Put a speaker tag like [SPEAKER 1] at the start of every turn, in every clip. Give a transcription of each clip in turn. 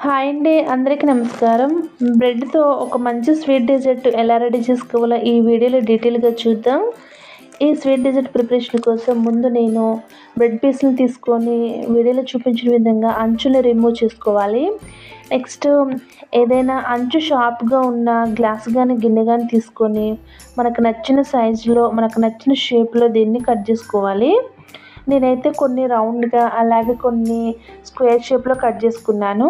[SPEAKER 1] Hi అండి, అందరికీ నమస్కారం. బ్రెడ్‌తో ఒక మంచి స్వీట్ డెజర్ట్ ఎలా రెడీ చేసుకోవాలో ఈ వీడియోలో డీటెయిల్‌గా చూద్దాం. ఈ స్వీట్ డెజర్ట్ ప్రిపరేషన్ కోసం ముందు నేను బ్రెడ్ పీస్‌ని తీసుకొని వీడియోలో చూపించిన విధంగా అంచుని రిమూవ్ చేసుకోవాలి. నెక్స్ట్ ఏదైనా అంచు షార్ప్‌గా ఉన్న గ్లాస్ గాని, గిన్నె గాని తీసుకొని మనకు నచ్చిన సైజులో, మనకు నచ్చిన షేప్‌లో దీన్ని కట్ చేసుకోవాలి. నేనైతే కొన్ని రౌండ్‌గా అలాగే కొన్ని స్క్వేర్ షేప్‌లో కట్ చేసుకున్నాను.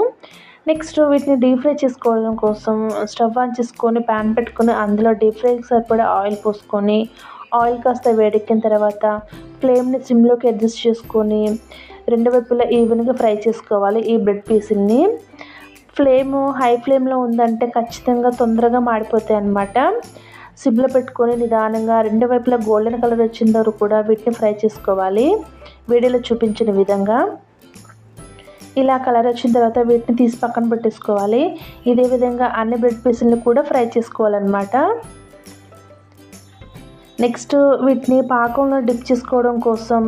[SPEAKER 1] నెక్స్ట్ వీటిని డీప్ ఫ్రై చేసుకోవడం కోసం స్టవ్ ఆన్ చేసుకొని ప్యాన్ పెట్టుకొని అందులో డీప్ ఫ్రైకి సరిపడా ఆయిల్ పోసుకొని ఆయిల్ కాస్త వేడెక్కిన తర్వాత ఫ్లేమ్ని సిమ్లోకి అడ్జస్ట్ చేసుకొని రెండు వైపులా ఈవెన్గా ఫ్రై చేసుకోవాలి ఈ బ్రెడ్ పీసుల్ని. హై ఫ్లేమ్లో ఉందంటే ఖచ్చితంగా తొందరగా మాడిపోతాయి అన్నమాట. సిమ్లో పెట్టుకొని నిదానంగా రెండు వైపులా గోల్డెన్ కలర్ వచ్చేంత వరకు కూడా వీటిని ఫ్రై చేసుకోవాలి వీడియోలో చూపించిన విధంగా. ఇలా కలర్ వచ్చిన తర్వాత వీటిని తీసి పక్కన పెట్టేసుకోవాలి. ఇదే విధంగా అన్ని బ్రెడ్ పీసులను కూడా ఫ్రై చేసుకోవాలన్నమాట. నెక్స్ట్ వీటిని పాకంలో డిప్ చేసుకోవడం కోసం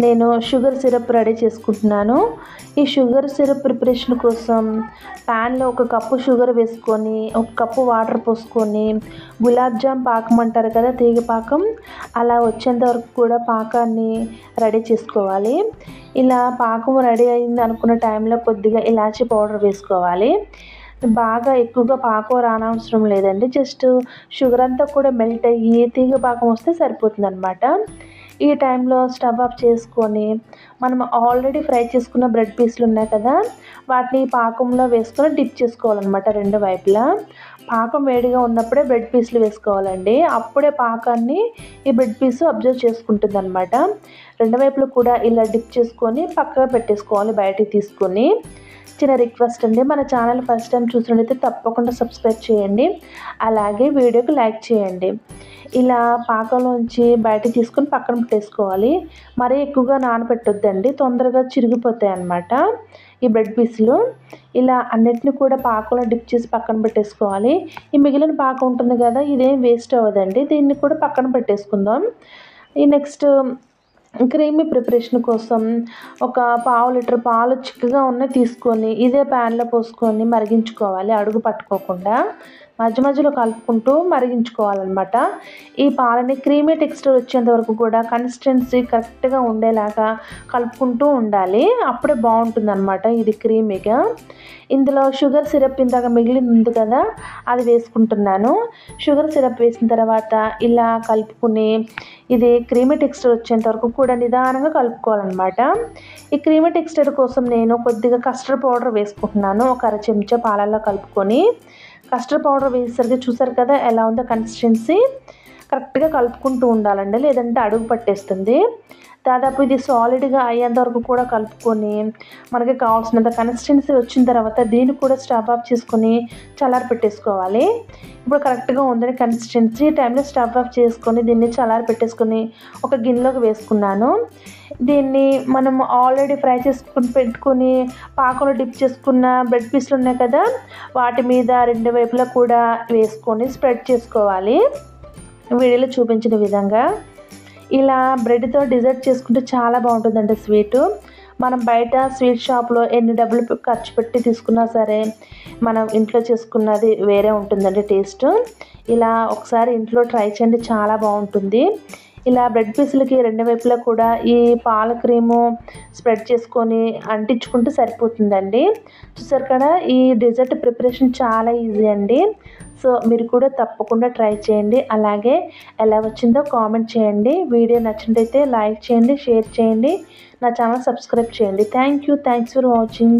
[SPEAKER 1] నేను షుగర్ సిరప్ రెడీ చేసుకుంటున్నాను. ఈ షుగర్ సిరప్ ప్రిపరేషన్ కోసం ప్యాన్లో ఒక కప్పు షుగర్ వేసుకొని ఒక కప్పు వాటర్ పోసుకొని గులాబ్ జామ్ పాకం అంటారు కదా, తీగ పాకం, అలా వచ్చేంత వరకు కూడా పాకాన్ని రెడీ చేసుకోవాలి. ఇలా పాకం రెడీ అయింది అనుకున్న టైంలో కొద్దిగా ఇలాచీ పౌడర్ వేసుకోవాలి. బాగా ఎక్కువగా పాకం రానవసరం లేదండి, జస్ట్ షుగర్ అంతా కూడా మెల్ట్ అయ్యి తీగ పాకం వస్తే సరిపోతుంది అన్నమాట. ఈ టైంలో స్టవ్ ఆఫ్ చేసుకొని మనం ఆల్రెడీ ఫ్రై చేసుకున్న బ్రెడ్ పీసులు ఉన్నాయి కదా, వాటిని పాకంలో వేసుకొని డిప్ చేసుకోవాలన్నమాట రెండు వైపులా. పాకం వేడిగా ఉన్నప్పుడే బ్రెడ్ పీసులు వేసుకోవాలండి, అప్పుడే పాకాన్ని ఈ బ్రెడ్ పీసు అబ్జర్వ్ చేసుకుంటుంది అనమాట. రెండు వైపులు కూడా ఇలా డిప్ చేసుకొని పక్కగా పెట్టేసుకోవాలి బయటికి తీసుకొని. చిన్న రిక్వెస్ట్ అండి, మన ఛానల్ ఫస్ట్ టైం చూసినట్లయితే తప్పకుండా సబ్స్క్రైబ్ చేయండి, అలాగే వీడియోకి లైక్ చేయండి. ఇలా పాకంలోంచి బయటకు తీసుకొని పక్కన పెట్టేసుకోవాలి. మరీ ఎక్కువగా నానబెట్టొద్దండి, తొందరగా చిరిగిపోతాయి అన్నమాట ఈ బ్రెడ్ పీసులు. ఇలా అన్నిటిని కూడా పాకంలో డిప్ చేసి పక్కన పెట్టేసుకోవాలి. ఈ మిగిలిన పాకం ఉంటుంది కదా, ఇదేం వేస్ట్ అవ్వదండి, దీన్ని కూడా పక్కన పెట్టేసుకుందాం. ఈ నెక్స్ట్ క్రీమీ ప్రిపరేషన్ కోసం ఒక పావు లీటర్ పాలు చిక్కగా ఉన్నవి తీసుకొని ఇదే ప్యాన్లో పోసుకొని మరిగించుకోవాలి, అడుగు పట్టుకోకుండా మధ్య మధ్యలో కలుపుకుంటూ మరిగించుకోవాలన్నమాట. ఈ పాలని క్రీమీ టెక్స్చర్ వచ్చేంత వరకు కూడా కన్సిస్టెన్సీ కరెక్ట్గా ఉండేలాగా కలుపుకుంటూ ఉండాలి, అప్పుడే బాగుంటుంది అన్నమాట ఇది క్రీమీగా. ఇందులో షుగర్ సిరప్ ఇందాక మిగిలింది ఉంది కదా, అది వేసుకుంటున్నాను. షుగర్ సిరప్ వేసిన తర్వాత ఇలా కలుపుకుని ఇది క్రీమీ టెక్స్చర్ వచ్చేంత వరకు కూడా నిదానంగా కలుపుకోవాలన్నమాట. ఈ క్రీమీ టెక్స్చర్ కోసం నేను కొద్దిగా కస్టర్డ్ పౌడర్ వేసుకుంటున్నాను, ఒక అర చెంచా పాలల్లో కలుపుకొని. కస్టర్డ్ పౌడర్ వేసేసరికి చూసారు కదా ఎలా ఉందో కన్సిస్టెన్సీ, కరెక్ట్గా కలుపుకుంటూ ఉండాలండి, లేదంటే అడుగు పట్టేస్తుంది. దాదాపు ఇది సాలిడ్గా అయ్యేంత వరకు కూడా కలుపుకొని మనకి కావాల్సినంత కన్సిస్టెన్సీ వచ్చిన తర్వాత దీన్ని కూడా స్టవ్ ఆఫ్ చేసుకొని చల్లారి పెట్టేసుకోవాలి. ఇప్పుడు కరెక్ట్గా ఉందని కన్సిస్టెన్సీ టైంలో స్టవ్ ఆఫ్ చేసుకొని దీన్ని చల్లారి పెట్టేసుకొని ఒక గిన్నెలోకి వేసుకున్నాను. దీన్ని మనం ఆల్రెడీ ఫ్రై చేసుకుని పెట్టుకొని పాకంలో డిప్ చేసుకున్న బ్రెడ్ పీసులు ఉన్నాయి కదా, వాటి మీద రెండు వైపులా కూడా వేసుకొని స్ప్రెడ్ చేసుకోవాలి వీడియోలో చూపించిన విధంగా. ఇలా బ్రెడ్తో డిజర్ట్ చేసుకుంటే చాలా బాగుంటుందండి స్వీటు. మనం బయట స్వీట్ షాప్లో ఎన్ని డబ్బులు ఖర్చు పెట్టి తీసుకున్నా సరే మనం ఇంట్లో చేసుకున్నది వేరే ఉంటుందండి టేస్ట్. ఇలా ఒకసారి ఇంట్లో ట్రై చేయండి, చాలా బాగుంటుంది. ఇలా బ్రెడ్ పీసులకి రెండు వైపులా కూడా ఈ పాల క్రీము స్ప్రెడ్ చేసుకొని అంటించుకుంటే సరిపోతుందండి. చూసారు కదా, ఈ డెజర్ట్ ప్రిపరేషన్ చాలా ఈజీ అండి. సో మీరు కూడా తప్పకుండా ట్రై చేయండి, అలాగే ఎలా వచ్చిందో కామెంట్ చేయండి. వీడియో నచ్చినట్టయితే లైక్ చేయండి, షేర్ చేయండి, నా ఛానల్ సబ్స్క్రైబ్ చేయండి. Thanks for watching.